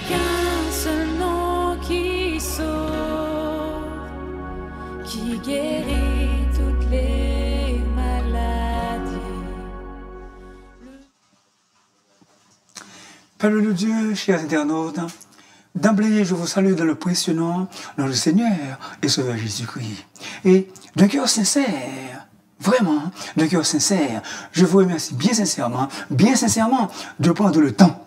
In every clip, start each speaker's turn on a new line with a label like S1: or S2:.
S1: qu'un seul nom qui sauve, qui guérit toutes les maladies.
S2: Peuple de Dieu, chers internautes, d'emblée, je vous salue dans le précieux nom de notre Seigneur et Sauveur Jésus-Christ. Et d'un cœur sincère, vraiment, d'un cœur sincère, je vous remercie bien sincèrement, de prendre le temps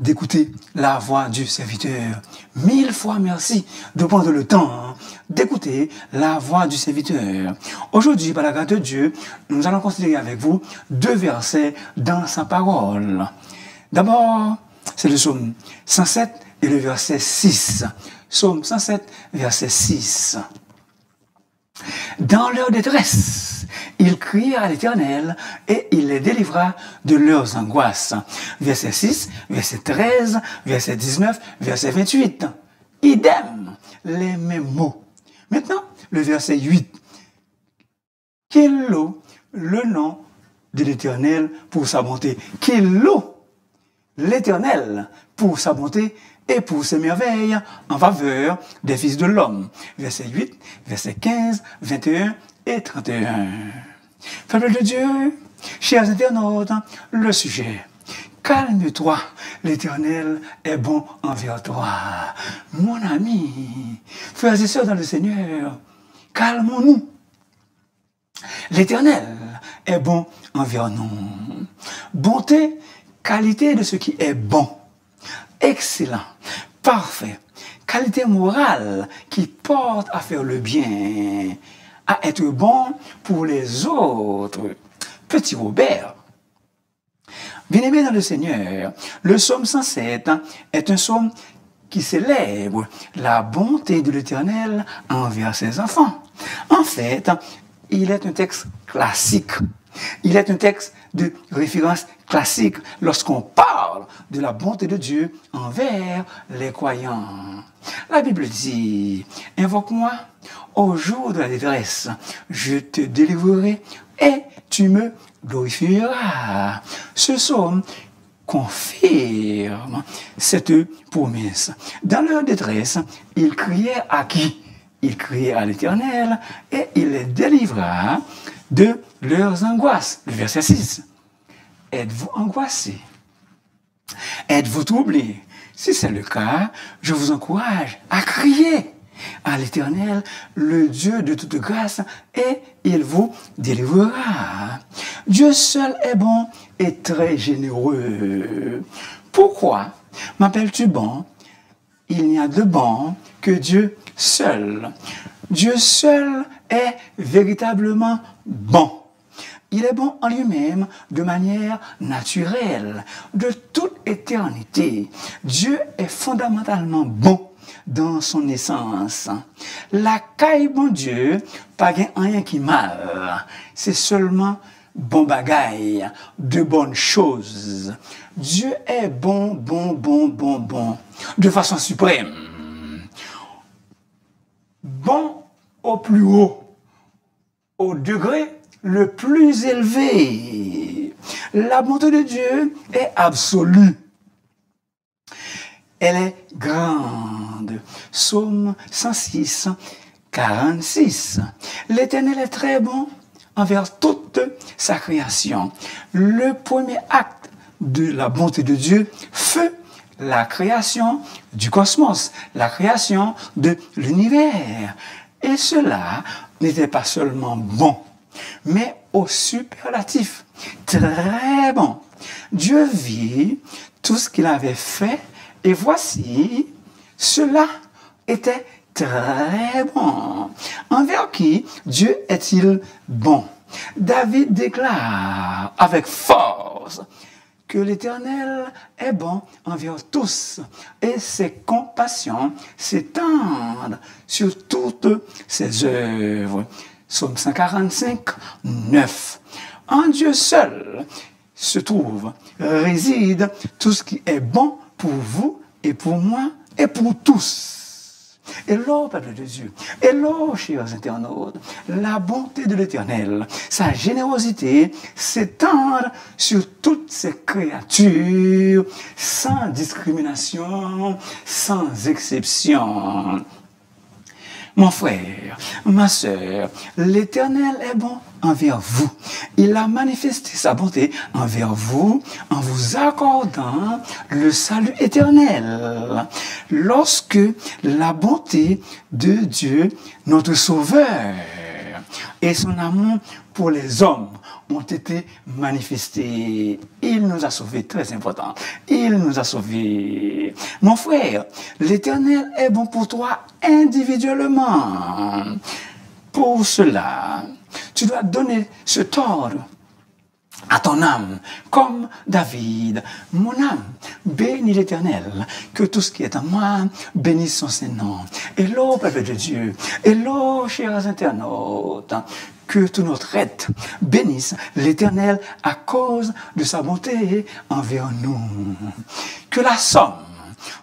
S2: d'écouter la voix du serviteur. 1000 fois merci de prendre le temps d'écouter la voix du serviteur. Aujourd'hui, par la grâce de Dieu, nous allons considérer avec vous 2 versets dans sa parole. D'abord, c'est le psaume 107 et le verset 6. Psaume 107, verset 6. Dans leur détresse, ils crièrent à l'Éternel et il les délivra de leurs angoisses. Verset 6, verset 13, verset 19, verset 28. Idem, les mêmes mots. Maintenant, le verset 8. Quel est le nom de l'Éternel pour sa bonté? Quel est l'Éternel pour sa bonté et pour ses merveilles en faveur des fils de l'homme. Verset 8, verset 15, 21 et 31. Peuple de Dieu, chers internautes, le sujet. Calme-toi, l'Éternel est bon envers toi. Mon ami, frères et sœurs dans le Seigneur, calmons-nous. L'Éternel est bon envers nous. Bonté, qualité de ce qui est bon, excellent, parfait, qualité morale qui porte à faire le bien, à être bon pour les autres. Petit Robert. Bien-aimé dans le Seigneur, le psaume 107 est un psaume qui célèbre la bonté de l'Éternel envers ses enfants. En fait, il est un texte classique. Il est un texte de référence classique lorsqu'on parle de la bonté de Dieu envers les croyants. La Bible dit, « Invoque-moi au jour de la détresse, je te délivrerai et tu me glorifieras. » Ce psaume confirme cette promesse. Dans leur détresse, ils criaient à qui? Ils criaient à l'Éternel et il les délivra de leurs angoisses. Le verset 6. Êtes-vous angoissé? Êtes-vous troublé? Si c'est le cas, je vous encourage à crier à l'Éternel, le Dieu de toute grâce, et il vous délivrera. Dieu seul est bon et très généreux. Pourquoi m'appelles-tu bon? Il n'y a de bon que Dieu seul. Dieu seul est véritablement bon. Il est bon en lui-même de manière naturelle, de toute éternité. Dieu est fondamentalement bon dans son essence. La caille bon Dieu, pas rien qui mal. C'est seulement bon bagaille, de bonnes choses. Dieu est bon, de façon suprême. Bon au plus haut, au degré le plus élevé. La bonté de Dieu est absolue. Elle est grande. Psaume 106, 46. L'Éternel est très bon envers toute sa création. Le premier acte de la bonté de Dieu fut la création du cosmos, la création de l'univers. Et cela n'était pas seulement bon, mais au superlatif, très bon. Dieu vit tout ce qu'il avait fait, et voici, cela était très bon. Envers qui Dieu est-il bon? David déclare avec force que l'Éternel est bon envers tous, et ses compassions s'étendent sur toutes ses œuvres. Psaume 145, 9. En Dieu seul se trouve, réside tout ce qui est bon pour vous et pour moi et pour tous. Hello, peuple de Dieu. Hello, chers internautes. La bonté de l'Éternel, sa générosité s'étend sur toutes ses créatures, sans discrimination, sans exception. Mon frère, ma sœur, l'Éternel est bon envers vous. Il a manifesté sa bonté envers vous en vous accordant le salut éternel. Lorsque la bonté de Dieu, notre Sauveur, et son amour pour les hommes ont été manifestés. Il nous a sauvés, très important. Il nous a sauvés. Mon frère, l'Éternel est bon pour toi individuellement. Pour cela, tu dois donner ce ordre à ton âme, comme David. Mon âme, bénis l'Éternel, que tout ce qui est en moi bénisse son Saint-Nom. Hello, peuple de Dieu. Hello, chers internautes. Que tout notre être bénisse l'Éternel à cause de sa bonté envers nous. Que la somme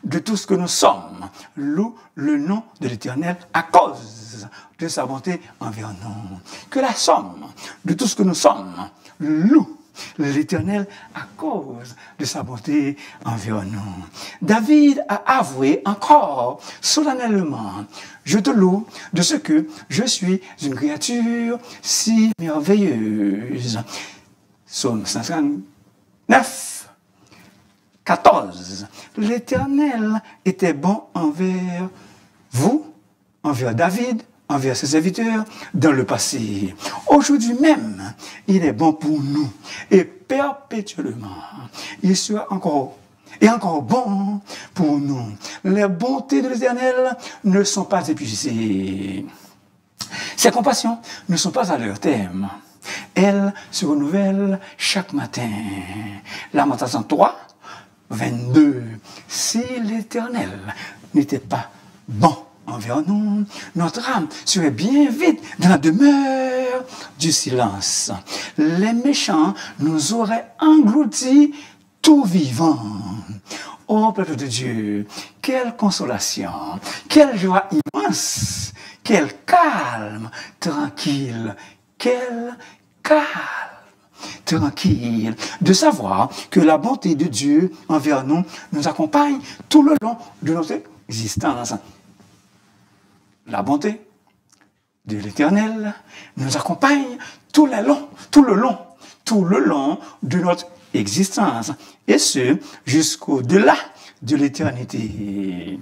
S2: de tout ce que nous sommes loue le nom de l'Éternel à cause de sa bonté envers nous. Que la somme de tout ce que nous sommes loue l'Éternel à cause de sa bonté envers nous. David a avoué encore solennellement: je te loue de ce que je suis une créature si merveilleuse. Psaume 159, 14. L'Éternel était bon envers vous, envers David, envers ses serviteurs dans le passé. Aujourd'hui même, il est bon pour nous et perpétuellement, il sera encore bon pour nous. Les bontés de l'Éternel ne sont pas épuisées. Ses compassions ne sont pas à leur terme. Elles se renouvellent chaque matin. Lamentation 3, 22. Si l'Éternel n'était pas bon envers nous, notre âme serait bien vite dans la demeure du silence. Les méchants nous auraient engloutis tout vivant. Ô peuple de Dieu, quelle consolation, quelle joie immense, quel calme tranquille, quel calme tranquille de savoir que la bonté de Dieu envers nous nous accompagne tout le long de notre existence. La bonté de l'Éternel nous accompagne tout le long de notre existence, et ce, jusqu'au-delà de l'éternité.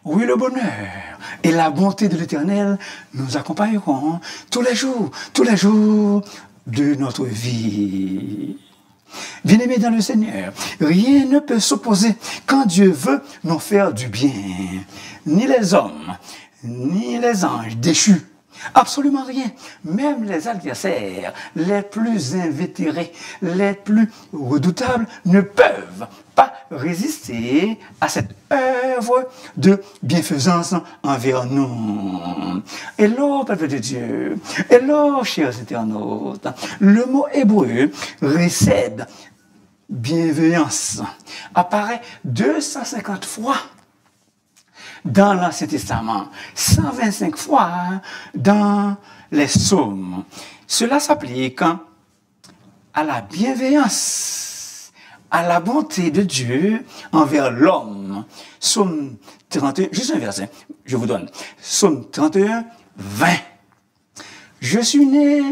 S2: Oui, le bonheur et la bonté de l'Éternel nous accompagneront tous les jours de notre vie. Bien-aimés dans le Seigneur, rien ne peut s'opposer quand Dieu veut nous faire du bien. Ni les hommes, ni les anges déchus. Absolument rien. Même les adversaires, les plus invétérés, les plus redoutables, ne peuvent pas résister à cette œuvre de bienfaisance envers nous. Hello, peuple de Dieu. Hello, chers internautes. Le mot hébreu récède bienveillance apparaît 250 fois dans l'Ancien Testament, 125 fois dans les psaumes. Cela s'applique à la bienveillance, à la bonté de Dieu envers l'homme. Psaume 31, juste un verset, je vous donne. Psaume 31, 20. Je suis né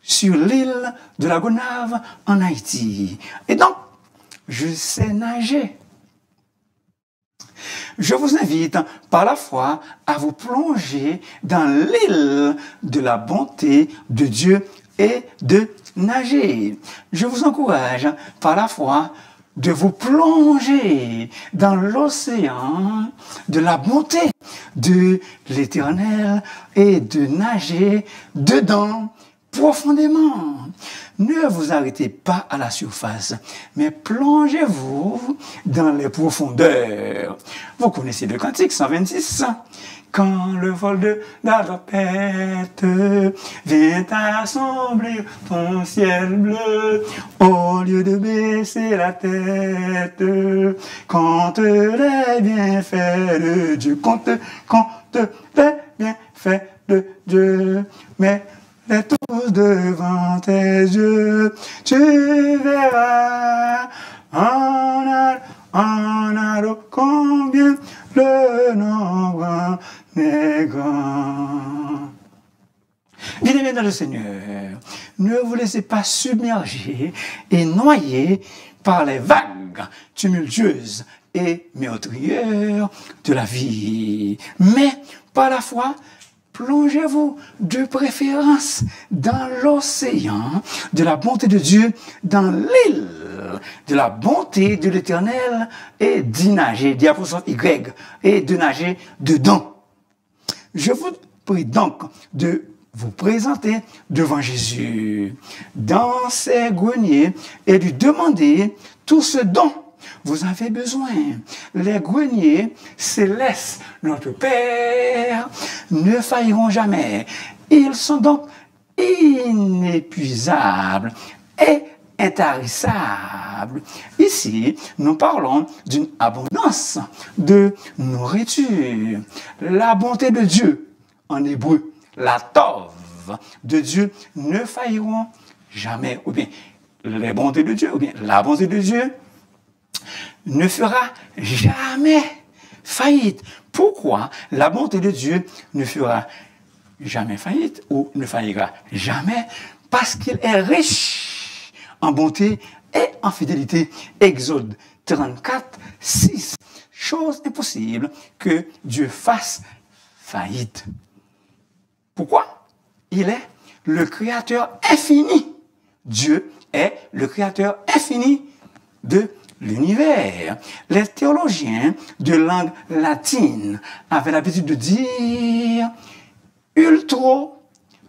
S2: sur l'île de la Gonâve en Haïti. Et donc, je sais nager. Je vous invite par la foi à vous plonger dans l'île de la bonté de Dieu et de nager. Je vous encourage par la foi de vous plonger dans l'océan de la bonté de l'Éternel et de nager dedans profondément. Ne vous arrêtez pas à la surface, mais plongez-vous dans les profondeurs. Vous connaissez le cantique 126. Quand le vol de la tempête vient assombrir ton ciel bleu, au lieu de baisser la tête, compte les bienfaits de Dieu, compte les bienfaits de Dieu, mais les tous devant tes yeux, tu verras en ado combien le nombre est grand. Bien-aimés dans le Seigneur, ne vous laissez pas submerger et noyer par les vagues tumultueuses et meurtrières de la vie, mais par la foi, plongez-vous de préférence dans l'océan de la bonté de Dieu, dans l'île de la bonté de l'Éternel, et d'y nager, Y, et de nager dedans. Je vous prie donc de vous présenter devant Jésus dans ses greniers et lui demander tout ce dont vous avez besoin. Les greniers célestes, notre Père, ne failliront jamais. Ils sont donc inépuisables et intarissables. Ici, nous parlons d'une abondance de nourriture. La bonté de Dieu, en hébreu, la tov de Dieu, ne failliront jamais. Ou bien, les bontés de Dieu, ou bien, la bonté de Dieu ne fera jamais faillite. Pourquoi la bonté de Dieu ne fera jamais faillite ou ne faillira jamais? Parce qu'il est riche en bonté et en fidélité. Exode 34, 6. Chose impossible que Dieu fasse faillite. Pourquoi? Il est le Créateur infini. Dieu est le Créateur infini de l'univers. Les théologiens de langue latine avaient l'habitude de dire ultra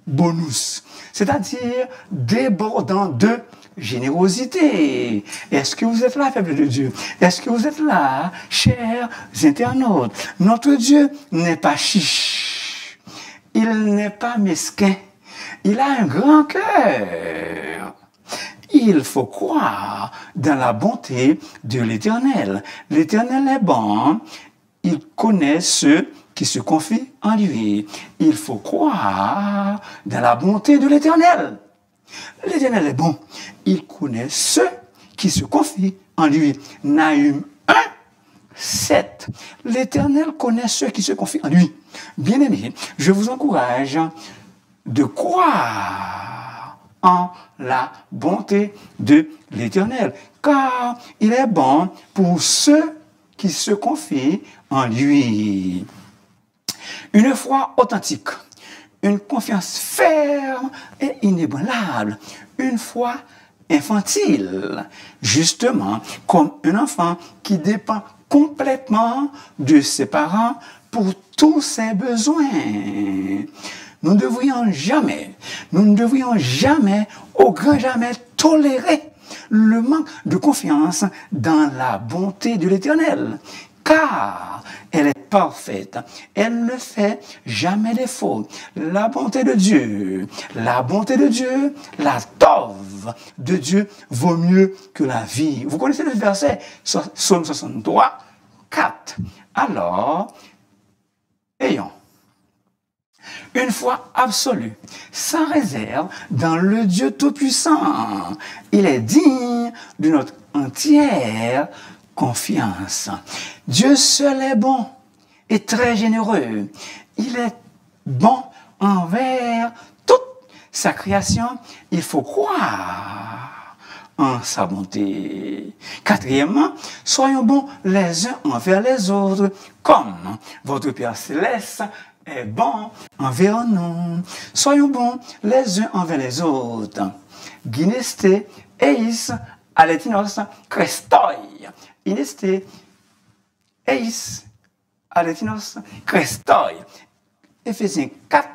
S2: bonus, c'est-à-dire débordant de générosité. Est-ce que vous êtes là, peuple de Dieu? Est-ce que vous êtes là, chers internautes? Notre Dieu n'est pas chiche, il n'est pas mesquin, il a un grand cœur. Il faut croire dans la bonté de l'Éternel. L'Éternel est bon, il connaît ceux qui se confient en lui. Il faut croire dans la bonté de l'Éternel. L'Éternel est bon, il connaît ceux qui se confient en lui. Nahum 1, 7. L'Éternel connaît ceux qui se confient en lui. Bien-aimés, je vous encourage de croire en la bonté de l'Éternel, car il est bon pour ceux qui se confient en lui. Une foi authentique, une confiance ferme et inébranlable, une foi infantile, justement comme un enfant qui dépend complètement de ses parents pour tous ses besoins. Nous ne devrions jamais, au grand jamais, tolérer le manque de confiance dans la bonté de l'Éternel, car elle est parfaite, elle ne fait jamais défaut. La bonté de Dieu, la tov de Dieu vaut mieux que la vie. Vous connaissez le verset, Psaume 63, 4. Alors, ayons une foi absolue, sans réserve, dans le Dieu Tout-Puissant. Il est digne de notre entière confiance. Dieu seul est bon et très généreux. Il est bon envers toute sa création. Il faut croire en sa bonté. Quatrièmement, soyons bons les uns envers les autres, comme votre Père Céleste est bon envers nous. Soyons bons les uns envers les autres. Gineste eis aletinos Christoi. Gineste eis aletinos Christoi. Éphésiens 4,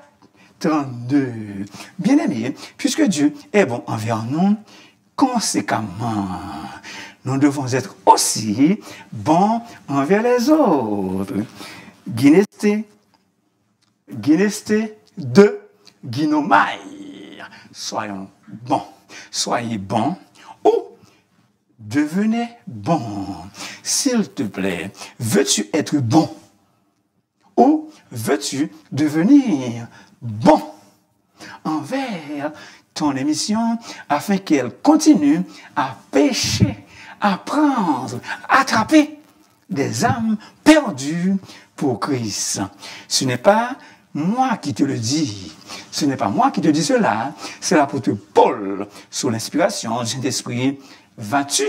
S2: 32. Bien-aimés, puisque Dieu est bon envers nous, conséquemment, nous devons être aussi bons envers les autres. Guinesté de Guinomai. Soyons bons. Soyez bons ou devenez bons. S'il te plaît, veux-tu être bon ou veux-tu devenir bon envers ton émission afin qu'elle continue à pêcher, à prendre, à attraper des âmes perdues pour Christ. Ce n'est pas moi qui te le dis, ce n'est pas moi qui te dis cela, c'est l'apôtre Paul, sous l'inspiration du Saint-Esprit. Vas-tu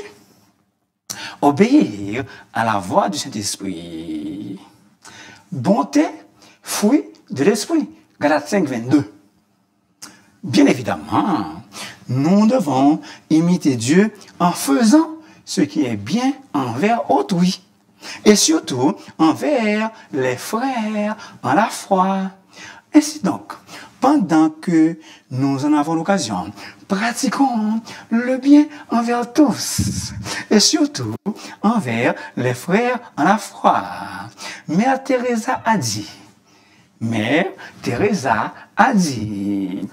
S2: obéir à la voix du Saint-Esprit? Bonté, fruit de l'Esprit. Galates 5, 22. Bien évidemment, nous devons imiter Dieu en faisant ce qui est bien envers autrui. Et surtout envers les frères en la foi. Ainsi donc, pendant que nous en avons l'occasion, pratiquons le bien envers tous, et surtout envers les frères en la foi. Mère Teresa a dit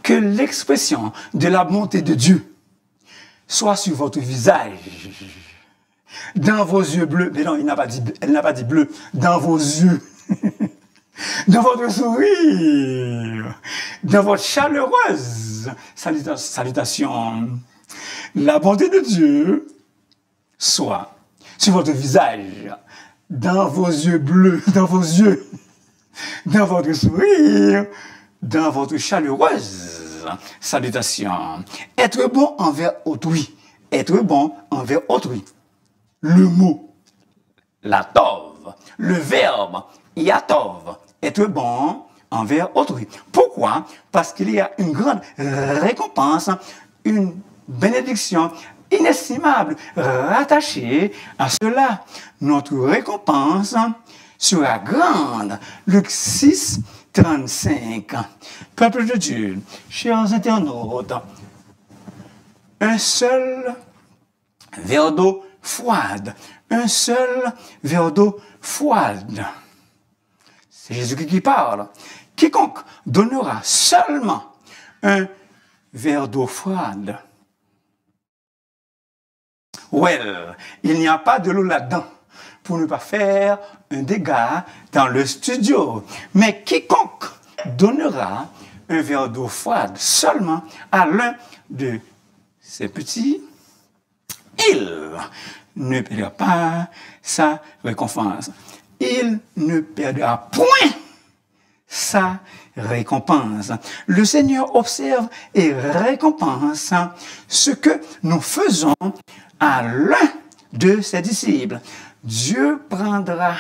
S2: que l'expression de la bonté de Dieu soit sur votre visage, dans vos yeux bleus, mais non, elle n'a pas dit bleu, dans vos yeux, dans votre sourire, dans votre chaleureuse salutation. La bonté de Dieu soit sur votre visage, dans vos yeux bleus, dans vos yeux, dans votre sourire, dans votre chaleureuse salutation. Être bon envers autrui. Être bon envers autrui. Le mot, la tov, le verbe, iatov, être bon envers autrui. Pourquoi? Parce qu'il y a une grande récompense, une bénédiction inestimable rattachée à cela. Notre récompense sera grande. Luc 6, 35. Peuple de Dieu, chers internautes, un seul verre d'eau froide. Un seul verre d'eau froide. C'est Jésus qui parle. Quiconque donnera seulement un verre d'eau froide. Il n'y a pas de l'eau là-dedans pour ne pas faire un dégât dans le studio. Mais quiconque donnera un verre d'eau froide seulement à l'un de ses petits, il ne perdra pas sa récompense. Il ne perdra point sa récompense. Le Seigneur observe et récompense ce que nous faisons à l'un de ses disciples. Dieu prendra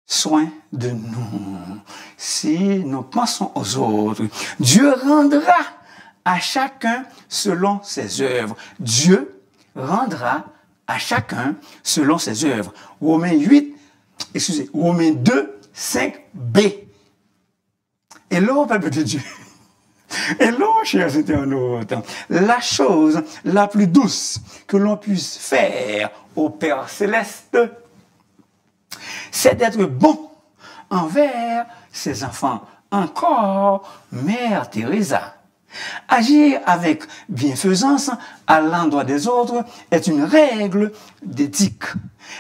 S2: soin de nous si nous pensons aux autres. Dieu rendra à chacun selon ses œuvres. Dieu rendra à chacun selon ses œuvres. Romains 2, 5b. Hello, peuple de Dieu. Hello, chers internautes. La chose la plus douce que l'on puisse faire au Père Céleste, c'est d'être bon envers ses enfants. Encore, Mère Teresa. Agir avec bienfaisance à l'endroit des autres est une règle d'éthique.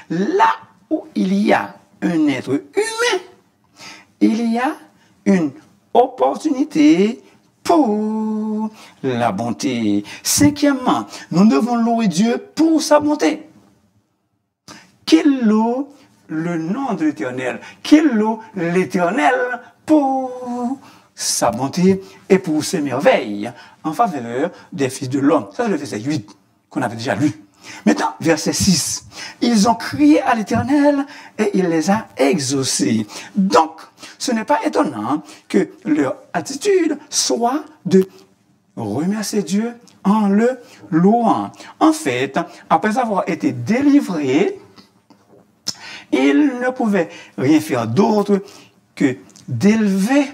S2: Là où il y a un être humain, il y a une opportunité pour la bonté. Cinquièmement, nous devons louer Dieu pour sa bonté. Qu'il loue le nom de l'Éternel. Qu'il loue l'Éternel pour sa bonté et pour ses merveilles en faveur des fils de l'homme. Ça, c'est le verset 8 qu'on avait déjà lu. Maintenant, verset 6. Ils ont crié à l'Éternel et il les a exaucés. Donc, ce n'est pas étonnant que leur attitude soit de remercier Dieu en le louant. En fait, après avoir été délivrés, ils ne pouvaient rien faire d'autre que d'élever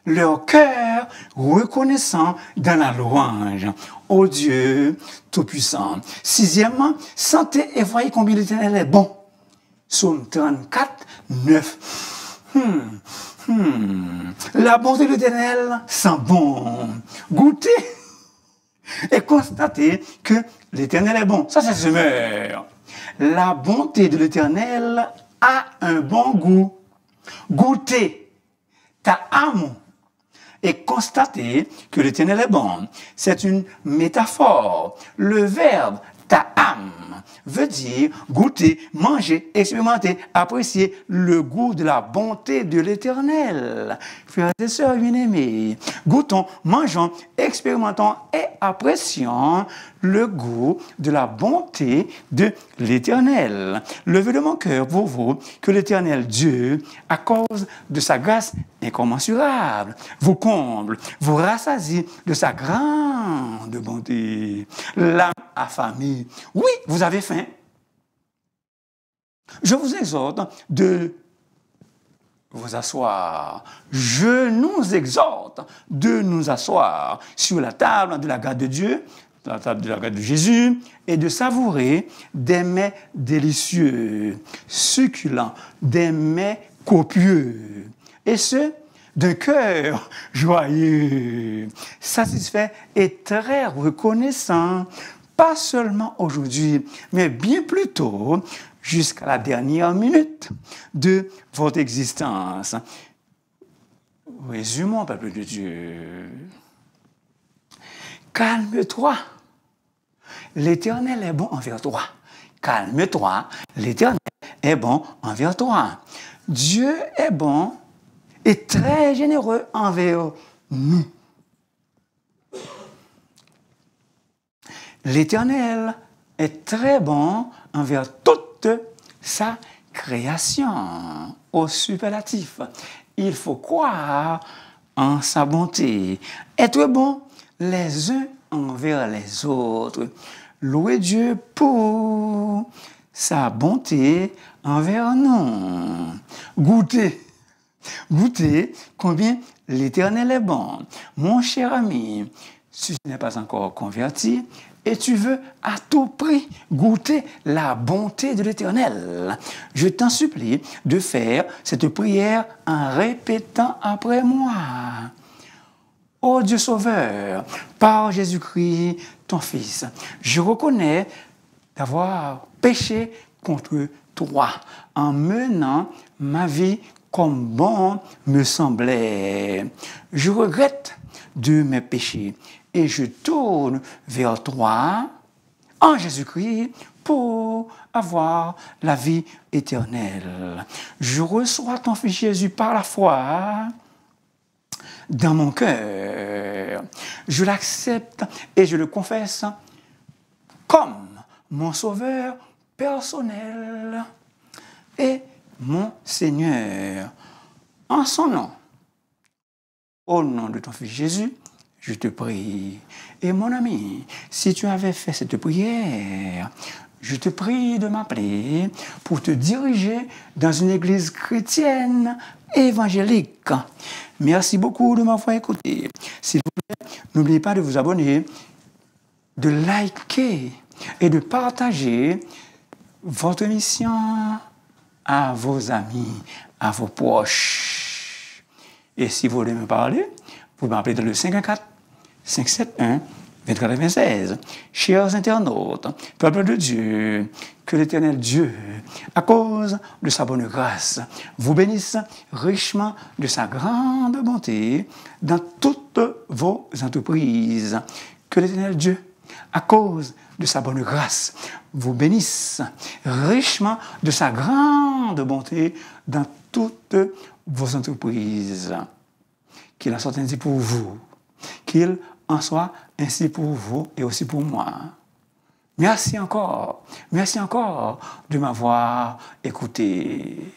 S2: leur cœur reconnaissant dans la louange au Dieu Tout-Puissant. Sixièmement, sentez et voyez combien l'Éternel est bon. Psaume 34, 9. La bonté de l'Éternel sent bon. Goûtez et constatez que l'Éternel est bon. Ça, c'est semeur. La bonté de l'Éternel a un bon goût. Goûtez ta âme et constatez que l'Éternel est bon. C'est une métaphore. Le verbe ta âme veut dire goûter, manger, expérimenter, apprécier le goût de la bonté de l'Éternel. Frères et sœurs bien-aimés, goûtons, mangeons, expérimentons et apprécions le goût de la bonté de l'Éternel. Levez de mon cœur pour vous que l'Éternel Dieu, à cause de sa grâce incommensurable, vous comble, vous rassasie de sa grande bonté. L'âme affamée. Oui, vous avez faim. Je vous exhorte de vous asseoir. Je nous exhorte de nous asseoir sur la table de la grâce de Dieu, la table de la grâce de Jésus, et de savourer des mets délicieux, succulents, des mets copieux. Et ce, d'un cœur joyeux, satisfait et très reconnaissant, pas seulement aujourd'hui, mais bien plus tôt, jusqu'à la dernière minute de votre existence. Résumons, peuple de Dieu. Calme-toi. L'Éternel est bon envers toi. Calme-toi. L'Éternel est bon envers toi. Dieu est bon et très généreux envers nous. L'Éternel est très bon envers toute sa création. Au superlatif, il faut croire en sa bonté. Être bon les uns envers les autres. Louez Dieu pour sa bonté envers nous. Goûtez combien l'Éternel est bon. Mon cher ami, si tu n'es pas encore converti, et tu veux à tout prix goûter la bonté de l'Éternel, je t'en supplie de faire cette prière en répétant après moi. Ô Dieu Sauveur, par Jésus-Christ, ton Fils, je reconnais d'avoir péché contre toi en menant ma vie comme bon me semblait. Je regrette de mes péchés et je tourne vers toi en Jésus-Christ pour avoir la vie éternelle. Je reçois ton Fils Jésus par la foi dans mon cœur. Je l'accepte et je le confesse comme mon Sauveur personnel et mon Seigneur. En son nom, au nom de ton Fils Jésus, je te prie. Et mon ami, si tu avais fait cette prière, je te prie de m'appeler pour te diriger dans une église chrétienne évangélique. Merci beaucoup de m'avoir écouté. S'il vous plaît, n'oubliez pas de vous abonner, de liker et de partager votre émission à vos amis, à vos proches. Et si vous voulez me parler, vous m'appelez dans le 514-571-2496. Chers internautes, peuple de Dieu, que l'Éternel Dieu, à cause de sa bonne grâce, vous bénisse richement de sa grande bonté dans toutes vos entreprises. Que l'Éternel Dieu, à cause de sa bonne grâce, vous bénisse richement de sa grande bonté dans toutes vos entreprises. Qu'il en soit ainsi pour vous, qu'il en soit ainsi pour vous et aussi pour moi. Merci encore de m'avoir écouté.